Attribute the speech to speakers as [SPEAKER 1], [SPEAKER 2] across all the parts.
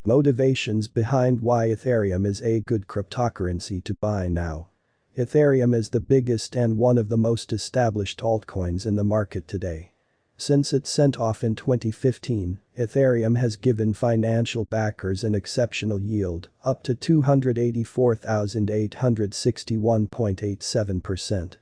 [SPEAKER 1] Motivations behind why Ethereum is a good cryptocurrency to buy now. Ethereum is the biggest and one of the most established altcoins in the market today. Since its sent-off in 2015, Ethereum has given financial backers an exceptional yield, up to 284,861.87%.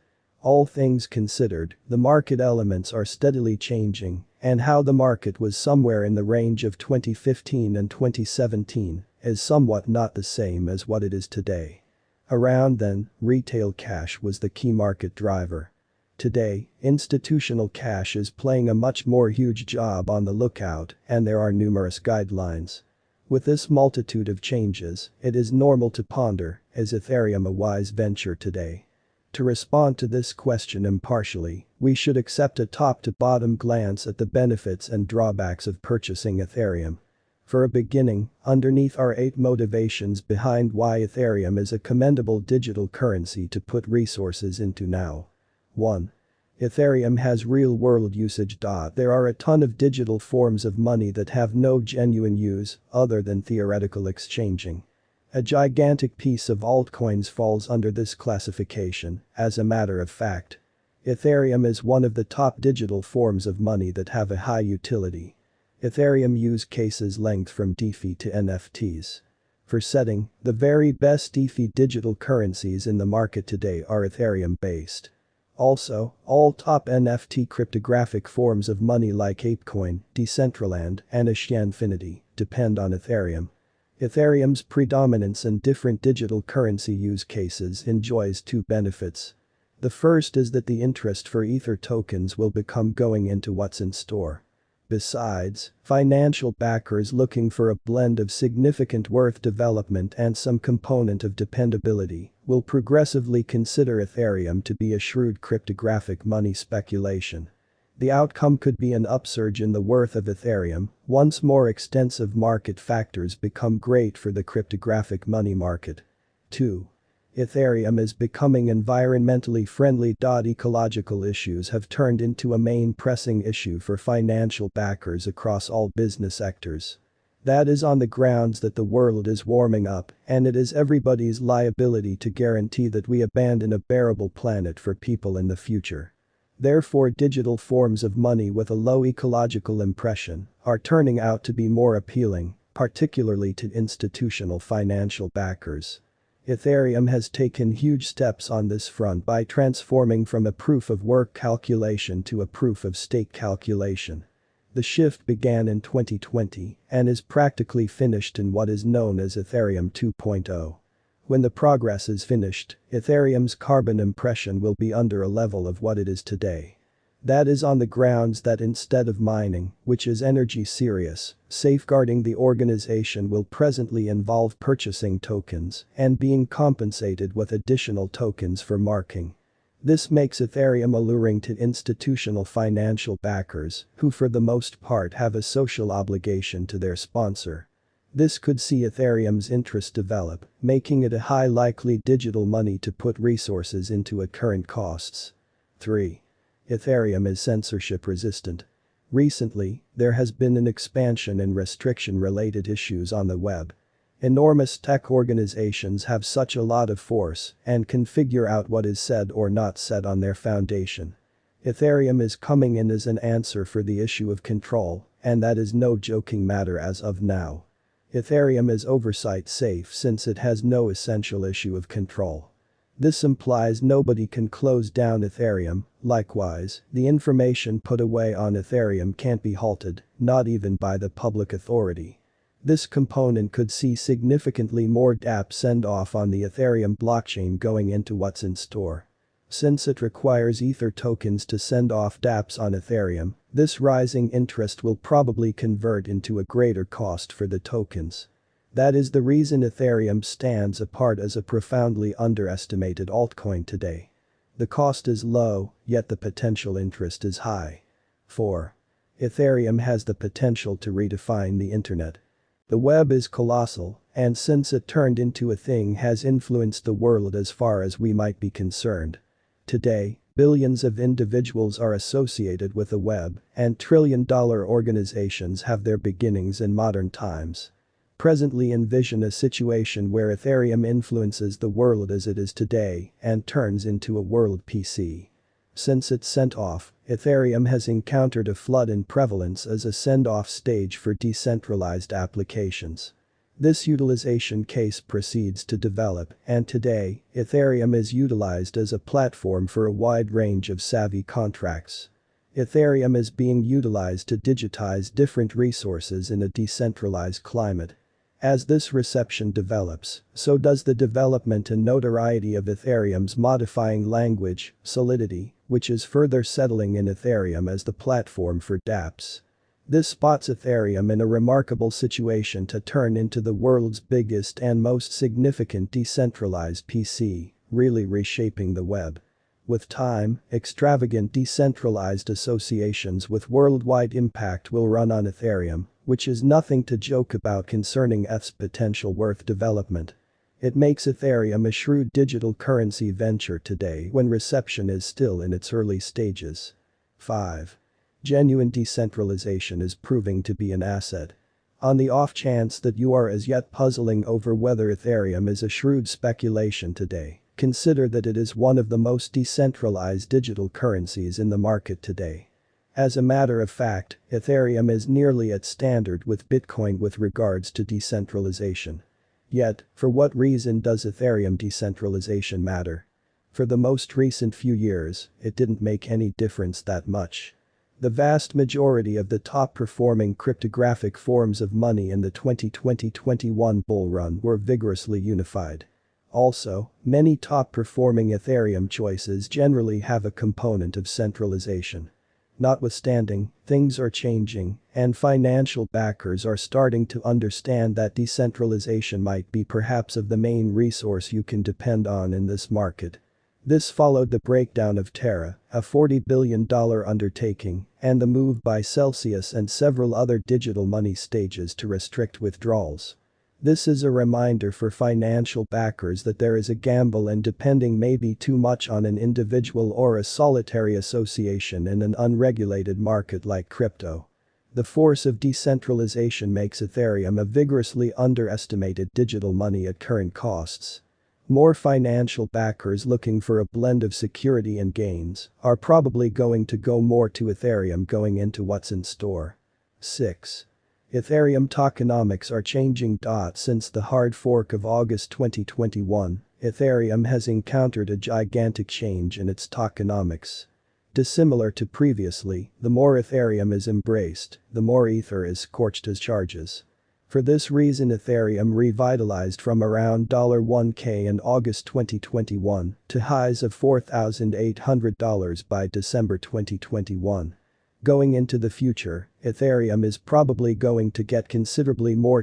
[SPEAKER 1] All things considered, the market elements are steadily changing, and how the market was somewhere in the range of 2015 and 2017 is somewhat not the same as what it is today. Around then, retail cash was the key market driver. Today, institutional cash is playing a much more huge job on the lookout, and there are numerous guidelines. With this multitude of changes, it is normal to ponder, is Ethereum a wise venture today? To respond to this question impartially, we should accept a top-to-bottom glance at the benefits and drawbacks of purchasing Ethereum. For a beginning, underneath are 8 motivations behind why Ethereum is a commendable digital currency to put resources into now. 1. Ethereum has real-world usage. There are a ton of digital forms of money that have no genuine use other than theoretical exchanging. A gigantic piece of altcoins falls under this classification, as a matter of fact. Ethereum is one of the top digital forms of money that have a high utility. Ethereum use cases length from DeFi to NFTs. For setting, the very best DeFi digital currencies in the market today are Ethereum-based. Also, all top NFT cryptographic forms of money like ApeCoin, Decentraland, and Infinity depend on Ethereum. Ethereum's predominance in different digital currency use cases enjoys 2 benefits. The first is that the interest for Ether tokens will become going into what's in store. Besides, financial backers looking for a blend of significant worth development and some component of dependability will progressively consider Ethereum to be a shrewd cryptographic money speculation. The outcome could be an upsurge in the worth of Ethereum once more extensive market factors become great for the cryptographic money market. 2. Ethereum is becoming environmentally friendly. Ecological issues have turned into a main pressing issue for financial backers across all business sectors. That is on the grounds that the world is warming up, and it is everybody's liability to guarantee that we abandon a bearable planet for people in the future. Therefore, digital forms of money with a low ecological impression are turning out to be more appealing, particularly to institutional financial backers. Ethereum has taken huge steps on this front by transforming from a proof-of-work calculation to a proof-of-stake calculation. The shift began in 2020 and is practically finished in what is known as Ethereum 2.0. When the progress is finished, Ethereum's carbon impression will be under a level of what it is today. That is on the grounds that instead of mining, which is energy serious, safeguarding the organization will presently involve purchasing tokens and being compensated with additional tokens for marking. This makes Ethereum alluring to institutional financial backers who for the most part have a social obligation to their sponsor. This could see Ethereum's interest develop, making it a high likely digital money to put resources into at current costs. 3. Ethereum is censorship resistant. Recently, there has been an expansion in restriction-related issues on the web. Enormous tech organizations have such a lot of force and can figure out what is said or not said on their foundation. Ethereum is coming in as an answer for the issue of control, and that is no joking matter as of now. Ethereum is oversight safe since it has no essential issue of control. This implies nobody can close down Ethereum. Likewise, the information put away on Ethereum can't be halted, not even by the public authority. This component could see significantly more dApps send off on the Ethereum blockchain going into what's in store. Since it requires Ether tokens to send off dApps on Ethereum, this rising interest will probably convert into a greater cost for the tokens. That is the reason Ethereum stands apart as a profoundly underestimated altcoin today. The cost is low, yet the potential interest is high. 4. Ethereum has the potential to redefine the internet. The web is colossal, and since it turned into a thing has influenced the world as far as we might be concerned. Today, billions of individuals are associated with the web, and trillion-dollar organizations have their beginnings in modern times. Presently envision a situation where Ethereum influences the world as it is today and turns into a world PC. Since its sent-off, Ethereum has encountered a flood in prevalence as a send-off stage for decentralized applications. This utilization case proceeds to develop, and today, Ethereum is utilized as a platform for a wide range of savvy contracts. Ethereum is being utilized to digitize different resources in a decentralized climate. As this reception develops, so does the development and notoriety of Ethereum's modifying language, Solidity, which is further settling in Ethereum as the platform for dApps. This spots Ethereum in a remarkable situation to turn into the world's biggest and most significant decentralized PC, really reshaping the web. With time, extravagant decentralized associations with worldwide impact will run on Ethereum, which is nothing to joke about concerning ETH's potential worth development. It makes Ethereum a shrewd digital currency venture today when reception is still in its early stages. 5. Genuine decentralization is proving to be an asset. On the off chance that you are as yet puzzling over whether Ethereum is a shrewd speculation today, consider that it is one of the most decentralized digital currencies in the market today. As a matter of fact, Ethereum is nearly at standard with Bitcoin with regards to decentralization. Yet, for what reason does Ethereum decentralization matter? For the most recent few years, it didn't make any difference that much. The vast majority of the top-performing cryptographic forms of money in the 2020-21 bull run were vigorously unified. Also, many top-performing Ethereum choices generally have a component of centralization. Notwithstanding, things are changing, and financial backers are starting to understand that decentralization might be perhaps of the main resource you can depend on in this market. This followed the breakdown of Terra, a $40 billion undertaking, and the move by Celsius and several other digital money stages to restrict withdrawals. This is a reminder for financial backers that there is a gamble in depending maybe too much on an individual or a solitary association in an unregulated market like crypto. The force of decentralization makes Ethereum a vigorously underestimated digital money at current costs. More financial backers looking for a blend of security and gains are probably going to go more to Ethereum going into what's in store. 6. Ethereum tokenomics are changing. Since the hard fork of August 2021, Ethereum has encountered a gigantic change in its tokenomics. Dissimilar to previously, the more Ethereum is embraced, the more Ether is scorched as charges. For this reason Ethereum revitalized from around $1K in August 2021 to highs of $4,800 by December 2021. Going into the future, Ethereum is probably going to get considerably more